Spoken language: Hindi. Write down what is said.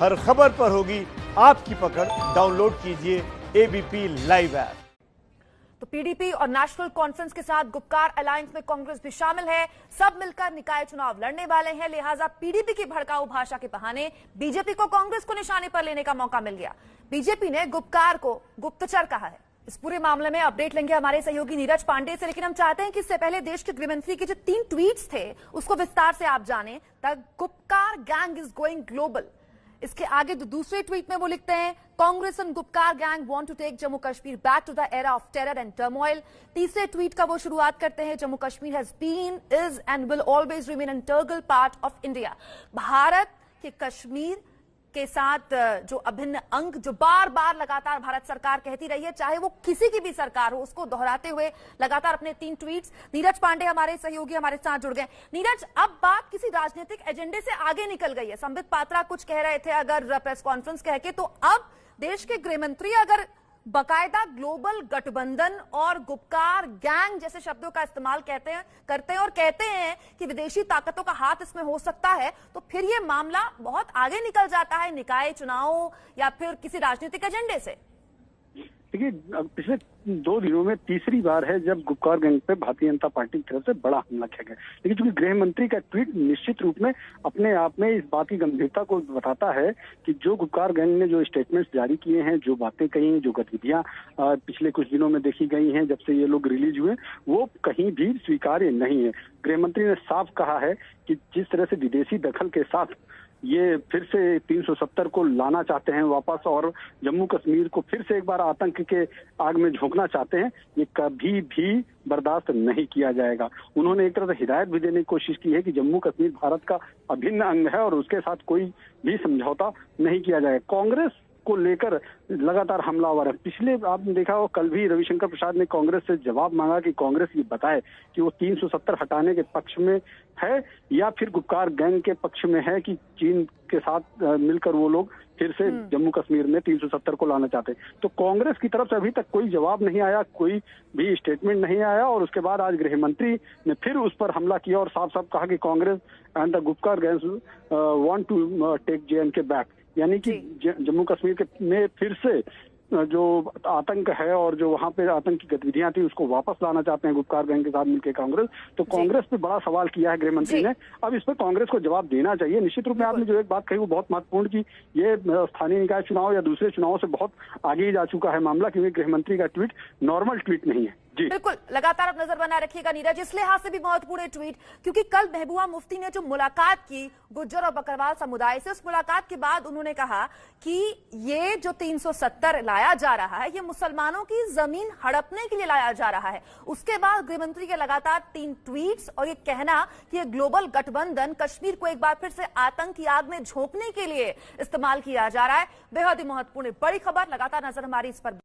हर खबर पर होगी आपकी पकड़। डाउनलोड कीजिए एबीपी लाइव ऐप। तो पीडीपी और नेशनल कॉन्फ्रेंस के साथ गुपकार अलायंस में कांग्रेस भी शामिल है। सब मिलकर निकाय चुनाव लड़ने वाले हैं, लिहाजा पीडीपी की भड़काऊ भाषा के बहाने बीजेपी को कांग्रेस को निशाने पर लेने का मौका मिल गया। बीजेपी ने गुपकार को गुप्तचर कहा है। इस पूरे मामले में अपडेट लेंगे हमारे सहयोगी नीरज पांडे से, लेकिन हम चाहते हैं कि इससे पहले देश के गृहमंत्री के जो 3 ट्वीट्स थे उसको विस्तार से आप जानें। The Gupkar gang is going global. इसके आगे दूसरे ट्वीट में वो लिखते हैं, Congress and Gupkar gang want to take Jammu Kashmir back to the era of terror and turmoil. तीसरे ट्वीट का वो शुरुआत करते हैं, Jammu Kashmir has been, is and will always remain an integral part of India. Bharat के कश्मीर के साथ जो अभिन्न अंग, जो बार बार लगातार भारत सरकार कहती रही है, चाहे वो किसी की भी सरकार हो, उसको दोहराते हुए लगातार अपने 3 ट्वीट्स। नीरज पांडे हमारे सहयोगी हमारे साथ जुड़ गए। नीरज, अब बात किसी राजनीतिक एजेंडे से आगे निकल गई है। संबित पात्रा कुछ कह रहे थे अगर प्रेस कॉन्फ्रेंस कह के, तो अब देश के गृहमंत्री अगर बाकायदा ग्लोबल गठबंधन और गुपकार गैंग जैसे शब्दों का इस्तेमाल करते हैं और कहते हैं कि विदेशी ताकतों का हाथ इसमें हो सकता है, तो फिर ये मामला बहुत आगे निकल जाता है निकाय चुनाव या फिर किसी राजनीतिक एजेंडे से। देखिए, पिछले 2 दिनों में तीसरी बार है जब गुपकार गैंग पे भारतीय जनता पार्टी की तरफ से बड़ा हमला किया गया। लेकिन चूंकि गृह मंत्री का ट्वीट निश्चित रूप में अपने आप में इस बात की गंभीरता को बताता है कि जो गुपकार गैंग ने जो स्टेटमेंट्स जारी किए हैं, जो बातें कही हैं, जो गतिविधियां पिछले कुछ दिनों में देखी गई हैं जब से ये लोग रिलीज हुए, वो कहीं भी स्वीकार्य नहीं है। गृह मंत्री ने साफ कहा है कि जिस तरह से विदेशी दखल के साथ ये फिर से 370 को लाना चाहते हैं वापस और जम्मू कश्मीर को फिर से एक बार आतंक के आग में झोंकना चाहते हैं, ये कभी भी बर्दाश्त नहीं किया जाएगा। उन्होंने एक तरह से हिदायत भी देने की कोशिश की है कि जम्मू कश्मीर भारत का अभिन्न अंग है और उसके साथ कोई भी समझौता नहीं किया जाएगा। कांग्रेस को लेकर लगातार हमलावर है। पिछले आपने देखा हो, कल भी रविशंकर प्रसाद ने कांग्रेस से जवाब मांगा कि कांग्रेस ये बताए कि वो 370 हटाने के पक्ष में है या फिर गुपकार गैंग के पक्ष में है कि चीन के साथ मिलकर वो लोग फिर से जम्मू कश्मीर में 370 को लाना चाहते हैं। तो कांग्रेस की तरफ से अभी तक कोई जवाब नहीं आया, कोई भी स्टेटमेंट नहीं आया और उसके बाद आज गृह मंत्री ने फिर उस पर हमला किया और साफ साफ कहा कि Congress and the Gupkar gang want to take JNK back, यानी कि जम्मू कश्मीर में फिर से जो आतंक है और जो वहां पे आतंक की गतिविधियां थी उसको वापस लाना चाहते हैं गुपकार गैंग के साथ मिलकर कांग्रेस। तो कांग्रेस पे बड़ा सवाल किया है गृह मंत्री ने। अब इस पर कांग्रेस को जवाब देना चाहिए। निश्चित रूप में आपने जो एक बात कही वो बहुत महत्वपूर्ण की ये स्थानीय निकाय चुनाव या दूसरे चुनावों से बहुत आगे जा चुका है मामला, क्योंकि गृह मंत्री का ट्वीट नॉर्मल ट्वीट नहीं है। बिल्कुल, लगातार आप नजर बनाए रखिएगा नीरज। इस लिहाज से भी महत्वपूर्ण ट्वीट क्योंकि कल महबूबा मुफ्ती ने जो मुलाकात की गुज्जर और बकरवाल समुदाय से, उस मुलाकात के बाद उन्होंने कहा कि ये जो 370 लाया जा रहा है ये मुसलमानों की जमीन हड़पने के लिए लाया जा रहा है। उसके बाद गृहमंत्री के लगातार 3 ट्वीट्स और ये कहना कि ये ग्लोबल गठबंधन कश्मीर को एक बार फिर से आतंक की आग में झोंकने के लिए इस्तेमाल किया जा रहा है, बेहद ही महत्वपूर्ण बड़ी खबर। लगातार नजर हमारी इस पर